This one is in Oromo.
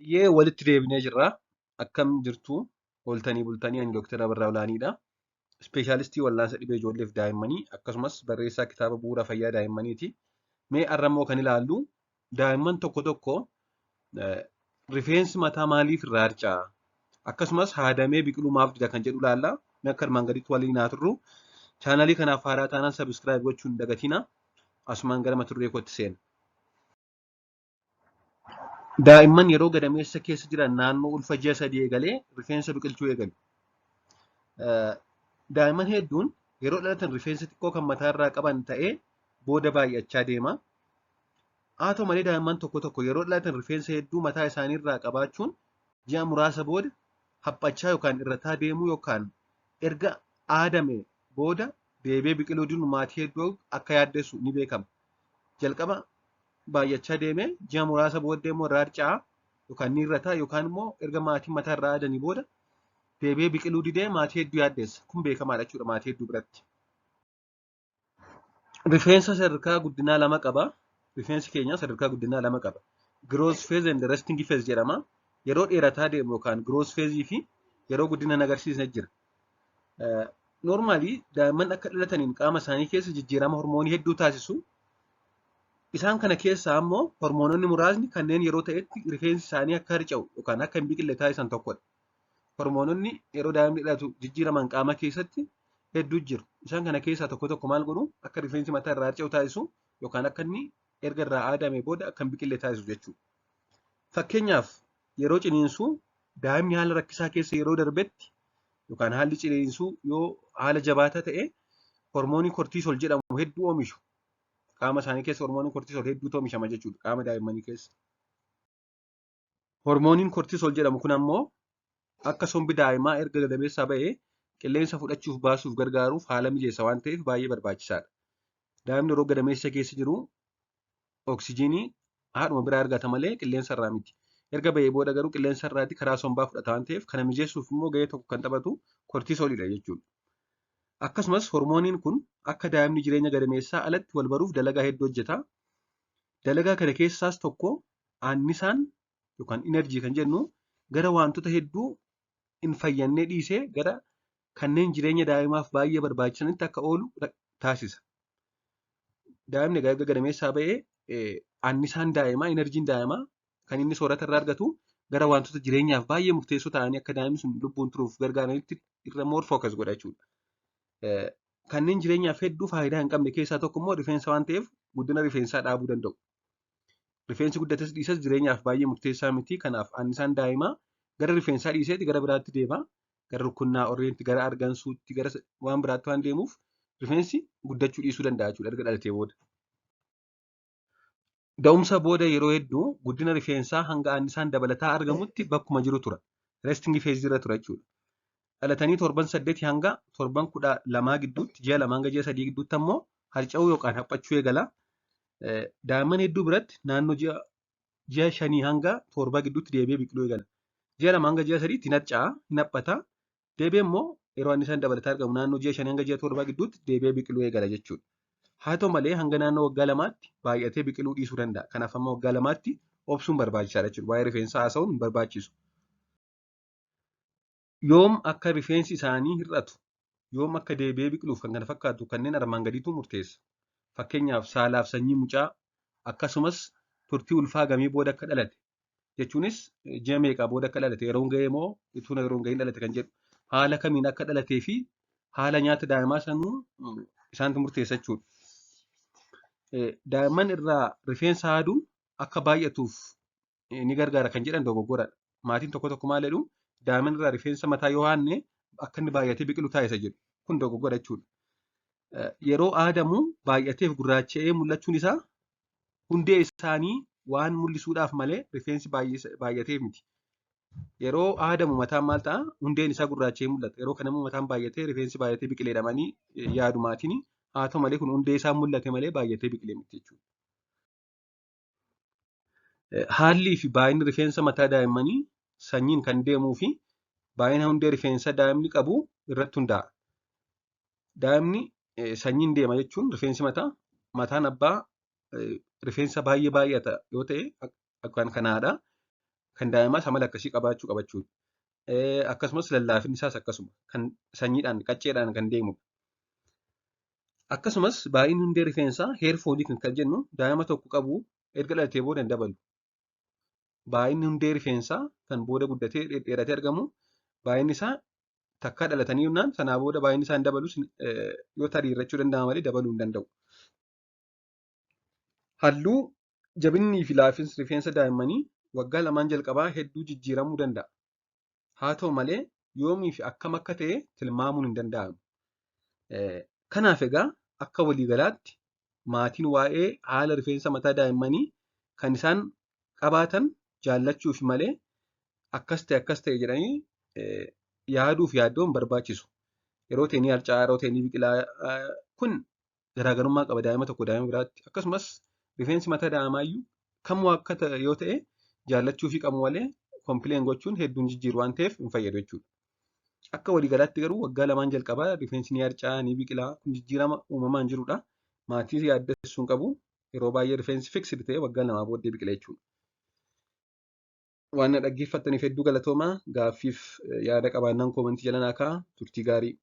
Yee walitti deebinee jirra. Akkam jirtu ooltanii bultanii ani Dooktar Abarraa Olaaniidha. Ispeeshaalistii wallaansa dhibee ijoolleef daa'immanii akkasumas barreessaa kitaaba bu'uura fayyaa daa'immaniiti. Mee har'ammoo kan ilaallu daa'imman tokko tokko rifeensi mataa maaliif irraa harca'a? Akkasumas haadamee biqiluu maaf dida kan jedhu ilaalla. Mee akka armaan gaditti waliin haa turru. Chaanalii kanaaf haaraa taanaan sabiskiraayib gochuun hin dagatina. Asumaan gara mata duree kootti seena. Daa'imman yeroo gadameessa keessa jiran naannoo ulfa ji'a 3 eegalee rifeensa biqilchuu eegalu. Daa'imman hedduun yeroo dhalatan rifeensa xiqqoo kan mataa irraa qaban ta'ee booda baay'achaa deema. Haa ta'u malee daa'imman tokko tokko yeroo dhalatan rifeensa hedduu mataa isaanii irraa qabaachuun ji'a muraasa booda haphachaa yookaan irrataa deemuu yookaan erga aadame booda deebi'ee biqiluu diduun maatii hedduu akka yaaddessu ni beekama. Jalqaba baay'achaa deemee ji'a muraasa booddee immoo irraa harca'a yookaan ni irrataa yookaan immoo erga maatiin mataa irraa aadanii booda deebi'ee biqiluu didee maatii hedduu yaaddeessa. Kun beekamaadha jechuudha maatii hedduu biratti. Rifeensa sadarkaa guddinaa lama qaba. Rifeensi keenya sadarkaa guddinaa lama qaba. Growth phase and resting phase jedhama. Yeroo dheerataa deemu yookaan growth phase fi yeroo guddina agarsiisne jira. Normally daa'imman akka dhalataniin qaama isaanii keessa jijjiirama hormoonii hedduu taasisu. Isaan kana keessaa ammoo hormoononni muraasni kanneen yeroo ta'etti rifeensi isaanii akka harca'u yookaan akka hin biqille taasisan tokkodha. Hormoononni yeroo daa'imni dhalatu jijjiiraman qaama keessatti hedduu jiru. Isaan kana keessaa tokko tokko maal godhu akka rifeensi mataa irraa harca'u taasisu yookaan akka inni erga irraa aadame booda akka hin biqille taasisu jechuudha. Fakkeenyaaf yeroo ciniinsuu daa'imni haala rakkisaa keessa yeroo darbetti yookaan haalli ciniinsuu yoo haala jabaataa ta'e hormoonii kortiisol jedhamu hedduu oomishu. Qaama isaanii keessa hormooniin kortiisol hedduutu oomishama jechuudha qaama daa'immanii keessa. Hormooniin kortiisol jedhamu kun ammoo akka sombi daa'imaa erga gadameessaa ba'ee qilleensa fudhachuuf baasuuf gargaaruuf haala mijeessa waan ta'eef baay'ee barbaachisaadha. Daa'imni yeroo gadameessa keessa jiru oksijiinii haadhuma biraa argata malee qilleensa irraa miti. Erga ba'ee booda garuu qilleensa irraati karaa sombaa fudhata waan ta'eef kana mijeessuuf immoo gahee tokko kan taphatu kortiisolidha jechuudha. Akkasumas hormooniin kun akka daa'imni jireenya gadameessaa alatti wal baruuf dalagaa hedduu hojjeta. Dalagaa kana keessaas tokko annisaan yookaan inerjii kan jennu gara wantoota hedduu hin fayyannee dhiisee gara kanneen jireenya daa'imaaf baay'ee barbaachisanitti akka oolu taasisa. Daa'imni erga gadameessaa ba'ee annisaan daa'imaa, inerjiin daa'imaa kan inni soorata irraa argatu gara wantoota jireenyaaf baay'ee murteessoo ta'anii akka daa'imni sun lubbuun turuuf gargaaranitti irra more focus godha jechuudha. Kanneen jireenyaaf hedduu faayidaa hin qabne keessaa tokko immoo rifeensa waan ta'eef guddina rifeensaa dhaabuu danda'u. Rifeensi guddates dhiisas jireenyaaf baay'ee murteessaa miti. Kanaaf annisaan daa'imaa gara rifeensaa dhiiseeti gara biraatti deema. Gara rukunnaa orreetti, gara argansuutti, gara waan biraatti waan deemuuf rifeensi guddachuu dhiisuu danda'a jechuudha erga dhalatee booda. Da'umsa booda yeroo hedduu guddina rifeensaa hanga annisaan dabalataa argamutti bakkuma jiru tura. Resting phase irra tura jechuudha. Dhalatanii torban 8 hanga torban 12 gidduutti ji'a 2 hanga ji'a 3 gidduutti ammoo harca'uu yookaan haphachuu eegala. Daa'imman hedduu biratti naannoo ji'a 5 hanga 7 gidduutti deebi'ee biqiluu eegala. Ji'a 2 hanga ji'a 3tti hin harca'a, hin haphata. Deebi'ee immoo yeroo annisaan dabalataa argamu naannoo ji'a 5 hanga ji'a 7 gidduutti deebi'ee biqiluu eegala jechuudha. Haa ta'u malee hanga naannoo waggaa 2tti baay'atee biqiluu dhiisuu danda'a. Kanaaf amma waggaa 2tti obsuun barbaachisaadha jechuudha. Waa'ee rifeensaa haasa'uun hin barbaachisu. Yoom akka rifeensi isaanii hir'atu, yoom akka deebi'ee biqiluuf kan kana fakkaatu kanneen armaan gadiitu murteessa. Fakkeenyaaf saalaaf sanyii mucaa akkasumas turtii ulfaa gamii booda akka dhalate jechuunis ji'a meeqaa booda akka dhalate yeroon ga'ee moo itoo yeroon ga'iin dhalate kan jedhu haala kamiin akka dhalatee fi haala nyaata daa'imaa sanuu isaantu murteessa jechuudha. Daa'imman irraa rifeensa haaduun akka baay'atuuf ni gargaara kan jedhan dogoggoradha. Maatiin tokko tokko maal jedhu daa'imman irraa rifeensa mataa yoo haadne akka inni baay'atee biqilu taasisa jedhu. Kun dogoggora jechuudha. Yeroo aadamu baay'ateef gurraacha'ee mul'achuun isaa hundee isaanii waan mul'isuudhaaf malee rifeensi baay'ateef miti. Yeroo aadamu mataan maal ta'a? Hundeen isaa gurraacha'ee mul'ata. Yeroo kana immoo mataan baay'atee rifeensi baay'atee biqilee jedhamanii yaadu maatiin. Haa ta'u malee kun hundee isaa mul'ate malee baay'atee biqilee miti jechuudha. Haalli fi baay'inni rifeensa mataa daa'immanii sanyiin kan deemuu fi baay'ina hundee rifeensa daa'imni qabu irratti hundaa'a. Daa'imni sanyiin deema jechuun rifeensi mataan abbaa rifeensa baay'ee baay'ata yoo ta'e kan kanaadha. kan daa'imaas amala akkasii qabachuudha. Akkasumas lallaafinni isaas akkasuma kan sanyiidhaan qacceedhaan kan deemudha. Akkasumas baay'inni hundee rifeensaa heer foolii kan jennu daa'ima tokko qabu erga dhalatee booda hin dabalu. Baay'inni hundee rifeensaa kan booda guddatee dheeratee argamu baay'inni isaa takkaa dhalatanii yennaan sanaa booda baay'inni isaa hin dabalus yoo tarii irrachuu danda'a malee dabaluu hin danda'u. Halluu jabinnii fi laafinsi rifeensa daa'immanii waggaa lamaan jalqabaa hedduu jijjiiramuu danda'a. Haa ta'u malee yoomii fi akkam akka ta'e tilmaamuun hin danda'amu. Kanaaf egaa akka waliigalaatti maatiin waa'ee haala rifeensa mataa daa'immanii kan isaan qabaatan jaallachuuf malee akkas ta'e jedhanii yaaduuf yaaddoon barbaachisu. Yeroo ta'e ni harca'a, yeroo ta'e ni biqilaa. Kun garaagarummaa qaba daa'ima tokko daa'ima biraatti. Akkasumas rifeensi mataa daa'imaayyuu kamuu akka ta'e yoo ta'e jaallachuu fi qabu malee kompileen gochuun hedduun jijjiiru waan ta'eef hin fayyadu jechuudha. Akka waliigalaatti garuu waggaa lamaan jalqabaa rifeensi ni harca'a, ni biqilaa. Kun jijjiirama uumamaan jirudha. Maatii yaaddessuu hin qabu. Yeroo baay'ee rifeensi fiksidi ta'e waggaa lamaa booddee biqila jechuudha. Waan na dhaggeeffattaniif hedduu galatoomaa. Gaaffiif yaada qabaannaan koomentii jala naa ka'aa. Turtii gaarii.